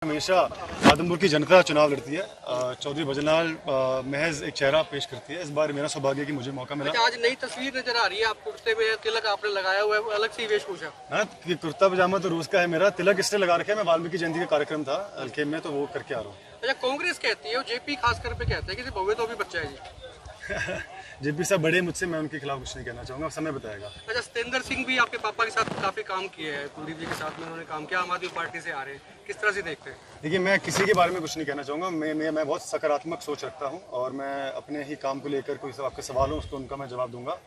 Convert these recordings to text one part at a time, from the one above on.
हमेशा आदमपुर की जनता चुनाव लड़ती है। चौधरी भजनलाल महज एक चेहरा पेश करती है। इस बार मेरा सौभाग्य कि मुझे मौका मिला। अच्छा, आज नई तस्वीर नजर आ रही है, आप कुर्ते में तिलक आपने लगाया हुआ है, अलग सी वेशभूषा। हाँ, कि कुर्ता पजामा तो रोज का है मेरा। तिलक इसलिए लगा रखे, मैं वाल्मीकि जयंती का कार्यक्रम था हल्के में, तो वो करके आ रहा हूँ। अच्छा, कांग्रेस कहती है और जेपी खासकर पे कहते हैं कि भव्य तो अभी बच्चा है जी। जेपी साहब बड़े मुझसे, मैं उनके खिलाफ कुछ नहीं कहना चाहूँगा, समय बताएगा। अच्छा, सतेंद्र सिंह भी आपके पापा के साथ काफी काम किए हैं, कुलदीप जी के साथ में उन्होंने काम किया, आम आदमी पार्टी से आ रहे हैं, किस तरह से देखते हैं? देखिए, मैं किसी के बारे में कुछ नहीं कहना चाहूँगा। मैं बहुत सकारात्मक सोच रखता हूँ और मैं अपने ही काम को लेकर कोई आपके सवाल हो उसको उनका मैं जवाब दूंगा।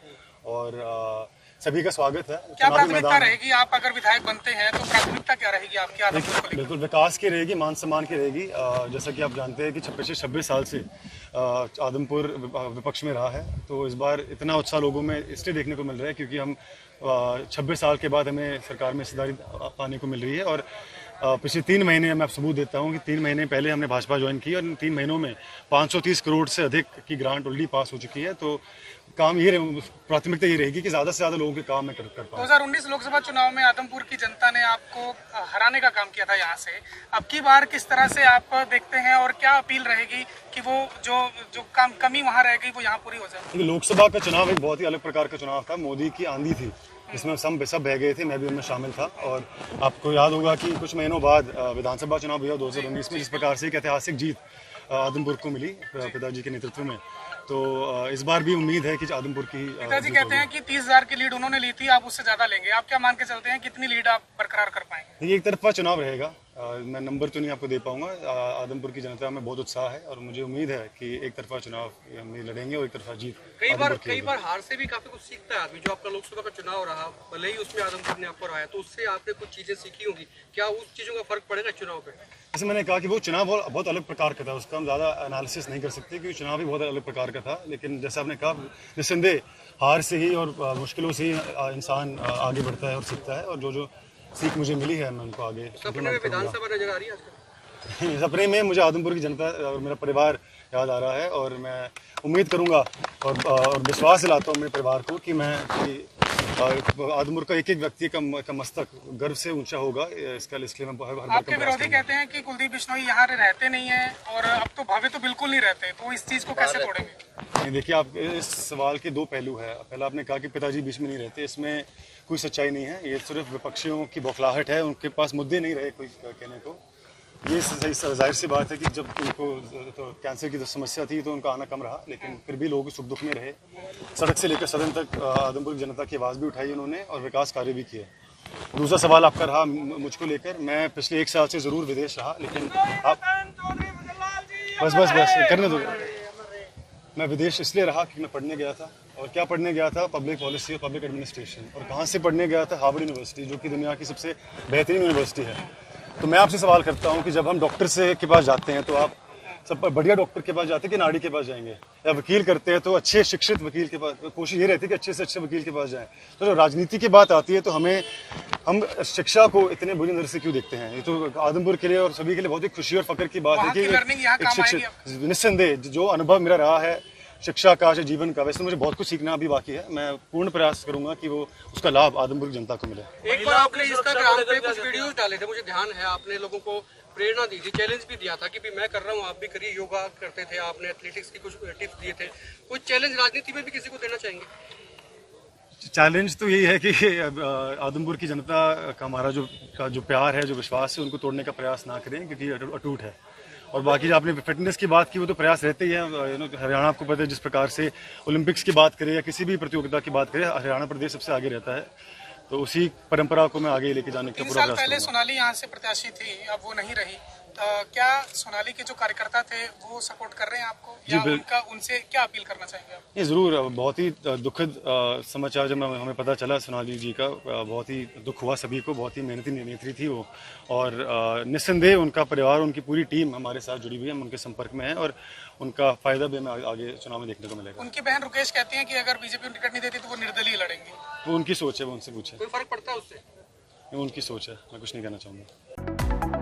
और सभी का स्वागत है। क्या प्राथमिकता रहेगी, आप अगर विधायक बनते हैं तो प्राथमिकता क्या रहेगी आपकी आदमपुर को लेकर? बिल्कुल विकास की रहेगी, मान सम्मान की रहेगी। जैसा कि आप जानते हैं कि पिछले 26 साल से आदमपुर विपक्ष में रहा है, तो इस बार इतना उत्साह लोगों में इसलिए देखने को मिल रहा है क्योंकि हम 26 साल के बाद हमें सरकार में हिस्सेदारी पाने को मिल रही है। और पिछले 3 महीने मैं सबूत देता हूँ कि 3 महीने पहले हमने भाजपा ज्वाइन की और इन 3 महीनों में 530 करोड़ से अधिक की ग्रांट ऑलरेडी पास हो चुकी है। तो काम ये प्राथमिकता ये रहेगी कि ज़्यादा से ज़्यादा लोगों के काम में कर पाऊँ। 2019 लोकसभा चुनाव में आदमपुर की जनता ने आपको हराने का काम किया था यहाँ से। अब की बार किस तरह से आप देखते हैं और क्या अपील रहेगी कि वो जो कमी वहाँ रहेगी वो यहाँ पूरी हो जाए? लोकसभा का चुनाव एक बहुत ही अलग प्रकार का चुनाव था। मोदी की आंधी थी, इसमें सब बह गए थे, मैं भी उनमें शामिल था। और आपको याद होगा कि कुछ महीनों बाद विधानसभा चुनाव हुआ 2019 में, जिस प्रकार से एक ऐतिहासिक जीत आदमपुर को मिली पिताजी के नेतृत्व में। तो इस बार भी उम्मीद है कि आदमपुर की पिताजी कहते हैं कि 30,000 की लीड उन्होंने ली थी, आप उससे ज्यादा लेंगे। आप क्या मान के चलते हैं, कितनी लीड आप बरकरार कर पाएंगे? ये एक तरफा चुनाव रहेगा। मैं नंबर तो नहीं आपको दे पाऊंगा। आदमपुर की जनता में बहुत उत्साह है और मुझे उम्मीद है कि एक तरफा चुनाव हम लड़ेंगे और एक तरफा जीत। कई बार हार से भी काफी कुछ सीखता है आदमी। जो आपका लोकसभा का चुनाव रहा, भले ही उसमें आदमपुर ने आपको हराया, तो उससे आपने कुछ चीजें सीखी होंगी। क्या उस चीजों का फर्क पड़ेगा चुनाव पे? जैसे मैंने कहा कि वो चुनाव बहुत अलग प्रकार का था, उसका हम ज़्यादा एनालिसिस नहीं कर सकते क्योंकि चुनाव भी बहुत अलग प्रकार का था। लेकिन जैसे आपने कहा, निस्संदेह हार से ही और मुश्किलों से ही इंसान आगे बढ़ता है और सीखता है। और जो सीख मुझे मिली है मैं उनको आगे सपने में विधानसभा नजर आ रही है आजकल? सपने में मुझे आदमपुर की जनता और मेरा परिवार याद आ रहा है और मैं उम्मीद करूंगा और विश्वास दिलाता हूँ मेरे परिवार को कि आदमपुर का एक व्यक्ति का मस्तक गर्व से ऊंचा होगा। इसके लिए मैं हर बार आपके विरोधी कहते हैं कि कुलदीप बिश्नोई यहाँ रहते नहीं है और अब तो भावे तो बिल्कुल नहीं रहते, तो इस चीज को कैसे तोड़ेंगे? नहीं, देखिए, आप इस सवाल के 2 पहलू है। पहला आपने कहा कि पिताजी बीच में नहीं रहते, इसमें कोई सच्चाई नहीं है। ये सिर्फ विपक्षियों की बौखलाहट है, उनके पास मुद्दे नहीं रहे कोई कहने को। ये जाहिर सी बात है कि जब उनको तो कैंसर की समस्या थी तो उनका आना कम रहा, लेकिन फिर भी लोग सुख दुख में रहे। सड़क से लेकर सदन तक आदमपुर की जनता की आवाज़ भी उठाई उन्होंने और विकास कार्य भी किए। दूसरा सवाल आपका रहा मुझको लेकर। मैं पिछले 1 साल से ज़रूर विदेश रहा, लेकिन आप बस करने दो। मैं विदेश इसलिए रहा कि मैं पढ़ने गया था। और क्या पढ़ने गया था? पब्लिक पॉलिसी और पब्लिक एडमिनिस्ट्रेशन। और कहाँ से पढ़ने गया था? हार्वर्ड यूनिवर्सिटी, जो कि दुनिया की सबसे बेहतरीन यूनिवर्सिटी है। तो मैं आपसे सवाल करता हूं कि जब हम डॉक्टर से के पास जाते हैं तो आप सब बढ़िया डॉक्टर के पास जाते हैं कि नाड़ी के पास जाएंगे? या वकील करते हैं तो अच्छे शिक्षित वकील के पास, कोशिश ये रहती है कि अच्छे से अच्छे वकील के पास जाएं। तो जब राजनीति की बात आती है तो हम शिक्षा को इतने बुरी नजर से क्यों देखते हैं? ये तो आदमपुर के लिए और सभी के लिए बहुत ही खुशी और फख्र की बात है कि एक शिक्षित, निस्संदेह जो अनुभव मेरा रहा है शिक्षा का, जीवन का, वैसे मुझे बहुत कुछ सीखना अभी बाकी है। मैं पूर्ण प्रयास करूंगा कि वो उसका लाभ आदमपुर की जनता को मिले। एक बार आपने इंस्टाग्राम पे कुछ वीडियोस डाले थे, मुझे ध्यान है, आपने लोगों को प्रेरणा दी थी, चैलेंज भी दिया था कि मैं कर रहा हूँ, आप भी करिए। योगा करते थे आपने, एथलेटिक्स की कुछ टिप्स दिए थे। कोई चैलेंज राजनीति में भी किसी को देना चाहेंगे? चैलेंज तो यही है कि आदमपुर की जनता का हमारा जो प्यार है, जो विश्वास है, उनको तोड़ने का प्रयास ना करें क्योंकि अटूट है। और बाकी जो आपने फिटनेस की बात की, वो तो प्रयास रहते ही है। हरियाणा आपको पता है, जिस प्रकार से ओलंपिक्स की बात करें या किसी भी प्रतियोगिता की बात करें, हरियाणा प्रदेश सबसे आगे रहता है। तो उसी परंपरा को मैं आगे लेके जाने का पूरा प्रयास करूंगा। 3 साल पहले सोनाली यहाँ से प्रत्याशी थी, अब वो नहीं रही। क्या सोनाली के जो कार्यकर्ता थे वो सपोर्ट कर रहे हैं आपको, या उनसे क्या अपील करना चाहेंगे आप? ये ज़रूर बहुत ही दुखद समाचार जब हमें पता चला सोनाली जी का, बहुत ही दुख हुआ सभी को। बहुत ही मेहनती नेत्री थी वो और निस्संदेह उनका परिवार, उनकी पूरी टीम हमारे साथ जुड़ी हुई है, हम उनके संपर्क में हैं और उनका फायदा भी हमें आगे चुनाव में देखने को मिलेगा। उनकी बहन रुकेश कहती हैं कि अगर बीजेपी टिकट नहीं देती तो वो निर्दलीय लड़ेंगे। वो उनकी सोच है, वो उनसे पूछे। कोई फर्क पड़ता है उससे? उनकी सोच है, मैं कुछ नहीं कहना चाहूँगा।